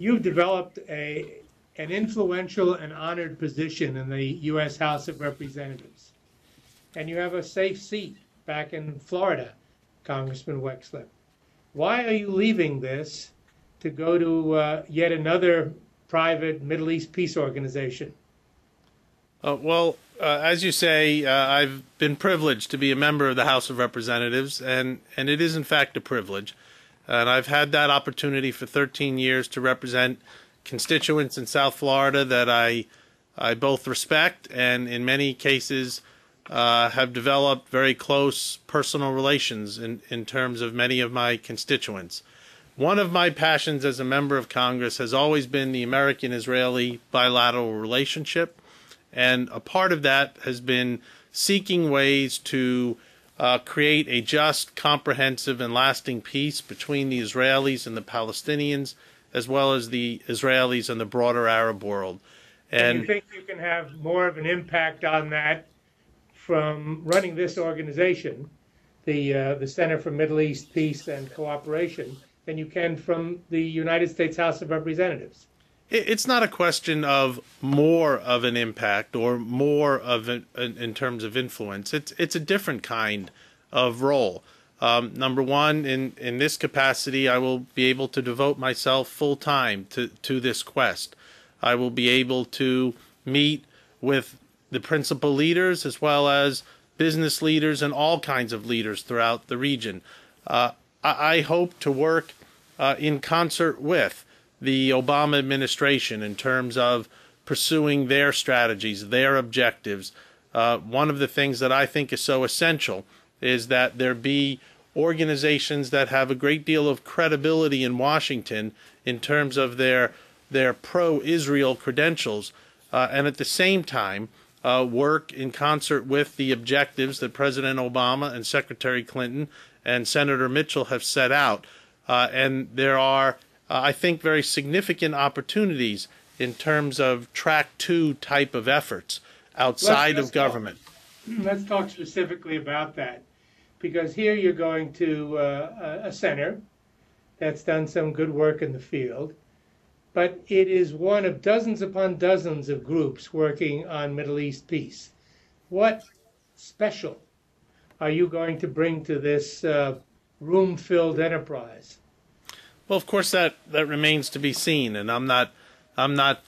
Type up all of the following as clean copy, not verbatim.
you've developed an influential and honored position in the U.S. House of Representatives, and you have a safe seat back in Florida, Congressman Wexler. Why are you leaving this to go to yet another private Middle East peace organization? As you say, I've been privileged to be a member of the House of Representatives, and it is in fact a privilege. And I've had that opportunity for 13 years to represent constituents in South Florida that I both respect and in many cases have developed very close personal relations in terms of many of my constituents. One of my passions as a member of Congress has always been the American-Israeli bilateral relationship. And a part of that has been seeking ways to create a just, comprehensive, and lasting peace between the Israelis and the Palestinians, as well as the Israelis and the broader Arab world. And you think you can have more of an impact on that from running this organization, the Center for Middle East Peace and Cooperation, than you can from the United States House of Representatives? It's not a question of more of an impact or more of in terms of influence. It's a different kind of role. Number one, in this capacity, I will be able to devote myself full time to this quest. I will be able to meet with the principal leaders as well as business leaders and all kinds of leaders throughout the region. I hope to work in concert with the Obama administration in terms of pursuing their strategies, their objectives. One of the things that I think is so essential is that there be organizations that have a great deal of credibility in Washington in terms of their pro-Israel credentials, and at the same time work in concert with the objectives that President Obama and Secretary Clinton and Senator Mitchell have set out. And there are I think very significant opportunities in terms of track two type of efforts outside of government. Let's talk specifically about that, because here you're going to a center that's done some good work in the field, but it is one of dozens upon dozens of groups working on Middle East peace. What special are you going to bring to this room-filled enterprise? Well, of course, that remains to be seen, and I'm not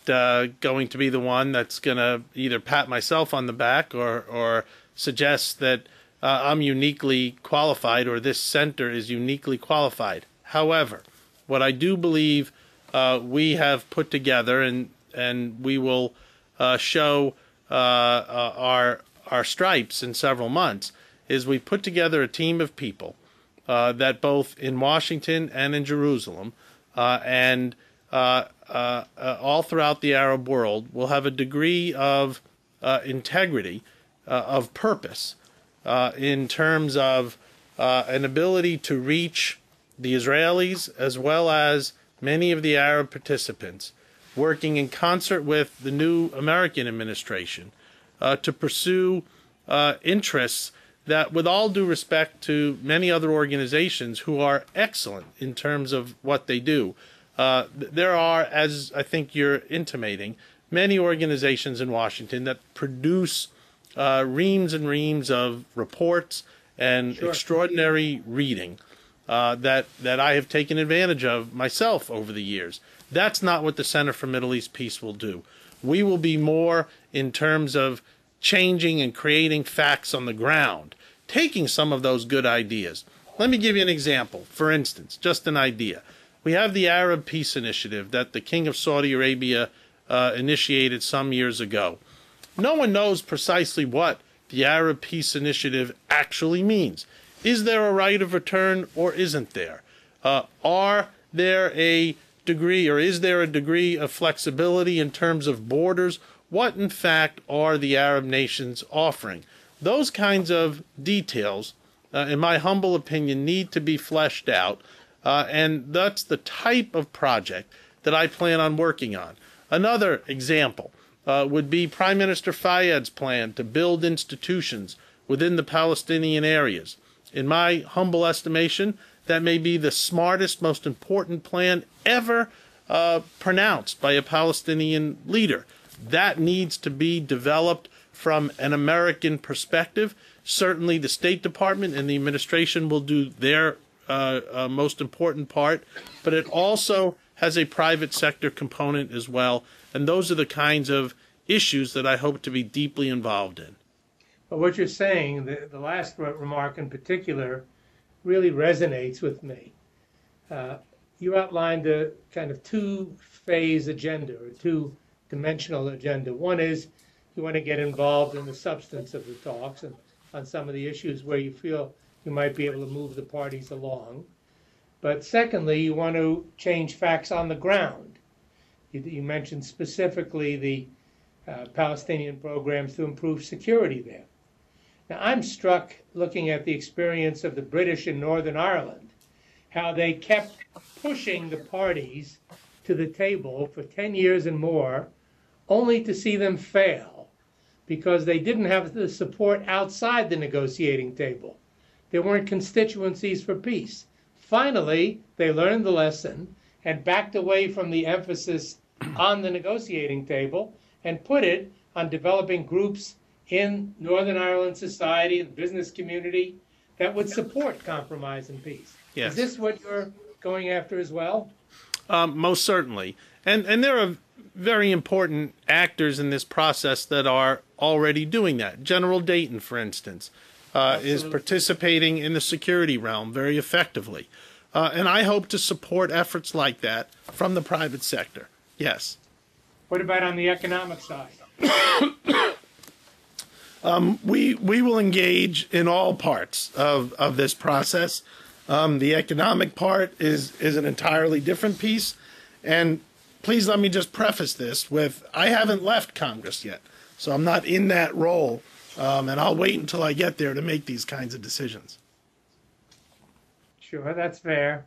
going to be the one that's going to either pat myself on the back or suggest that I'm uniquely qualified or this center is uniquely qualified. However, what I do believe we have put together, and we will show our stripes in several months, is we put together a team of people that both in Washington and in Jerusalem and all throughout the Arab world will have a degree of integrity, of purpose, in terms of an ability to reach the Israelis as well as many of the Arab participants, working in concert with the new American administration to pursue interests that, with all due respect to many other organizations who are excellent in terms of what they do, there are, as I think you're intimating, many organizations in Washington that produce reams and reams of reports and extraordinary reading that I have taken advantage of myself over the years. That's not what the Center for Middle East Peace will do. We will be more in terms of changing and creating facts on the ground, taking some of those good ideas. Let me give you an example. For instance, just an idea. We have the Arab Peace Initiative that the King of Saudi Arabia initiated some years ago. No one knows precisely what the Arab Peace Initiative actually means. Is there a right of return or isn't there? Are there a degree, or is there a degree of flexibility in terms of borders? What, in fact, are the Arab nations offering? Those kinds of details, in my humble opinion, need to be fleshed out, and that's the type of project that I plan on working on. Another example would be Prime Minister Fayyad's plan to build institutions within the Palestinian areas. In my humble estimation, that may be the smartest, most important plan ever pronounced by a Palestinian leader. That needs to be developed from an American perspective. Certainly the State Department and the administration will do their most important part, but it also has a private sector component as well, and those are the kinds of issues that I hope to be deeply involved in. But what you're saying, the last remark in particular, really resonates with me. You outlined a kind of two-phase agenda, or two-dimensional agenda. One is you want to get involved in the substance of the talks and on some of the issues where you feel you might be able to move the parties along. But secondly, you want to change facts on the ground. You mentioned specifically the Palestinian programs to improve security there. Now, I'm struck looking at the experience of the British in Northern Ireland, how they kept pushing the parties to the table for 10 years and more, only to see them fail because they didn't have the support outside the negotiating table. There weren't constituencies for peace. Finally, they learned the lesson and backed away from the emphasis on the negotiating table and put it on developing groups in Northern Ireland society and business community that would support compromise and peace. Yes. Is this what you're going after as well? Most certainly. And there are very important actors in this process that are already doing that. General Dayton, for instance, is participating in the security realm very effectively. And I hope to support efforts like that from the private sector. Yes. What about on the economic side? We will engage in all parts of this process. The economic part is an entirely different piece. And please let me just preface this with, I haven't left Congress yet, so I'm not in that role. And I'll wait until I get there to make these kinds of decisions. Sure, that's fair.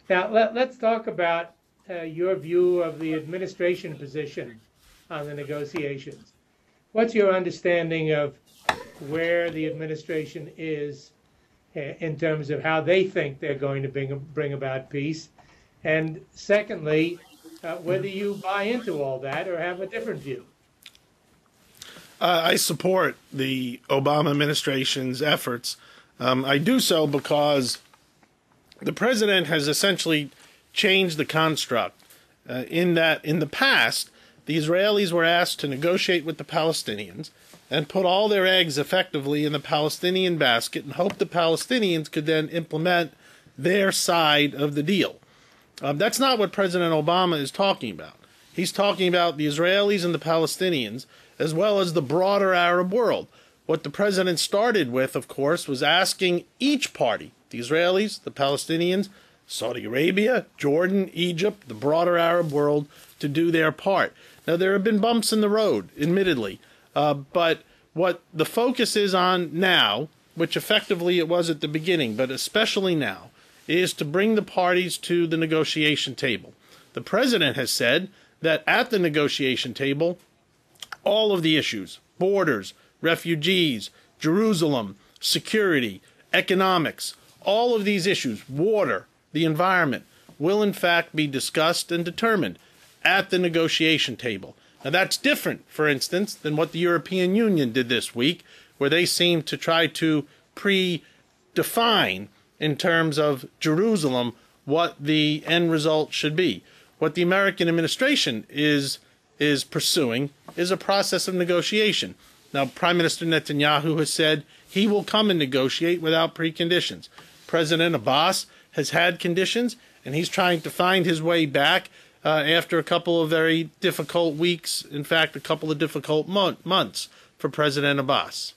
Now, let's talk about your view of the administration position on the negotiations. What's your understanding of where the administration is in terms of how they think they're going to bring about peace? And secondly, whether you buy into all that or have a different view. I support the Obama administration's efforts. I do so because the president has essentially changed the construct in that in the past, the Israelis were asked to negotiate with the Palestinians and put all their eggs effectively in the Palestinian basket and hope the Palestinians could then implement their side of the deal. That's not what President Obama is talking about. He's talking about the Israelis and the Palestinians as well as the broader Arab world. What the president started with, of course, was asking each party, the Israelis, the Palestinians, Saudi Arabia, Jordan, Egypt, the broader Arab world, to do their part. Now, there have been bumps in the road, admittedly, but what the focus is on now, which effectively it was at the beginning, but especially now, is to bring the parties to the negotiation table. The president has said that at the negotiation table, all of the issues, borders, refugees, Jerusalem, security, economics, all of these issues, water, the environment, will in fact be discussed and determined at the negotiation table. Now that's different, for instance, than what the European Union did this week, where they seemed to try to predefine in terms of Jerusalem what the end result should be. What the American administration is pursuing is a process of negotiation. Now, Prime Minister Netanyahu has said he will come and negotiate without preconditions. President Abbas has had conditions, and he's trying to find his way back after a couple of very difficult weeks, in fact, a couple of difficult months for President Abbas.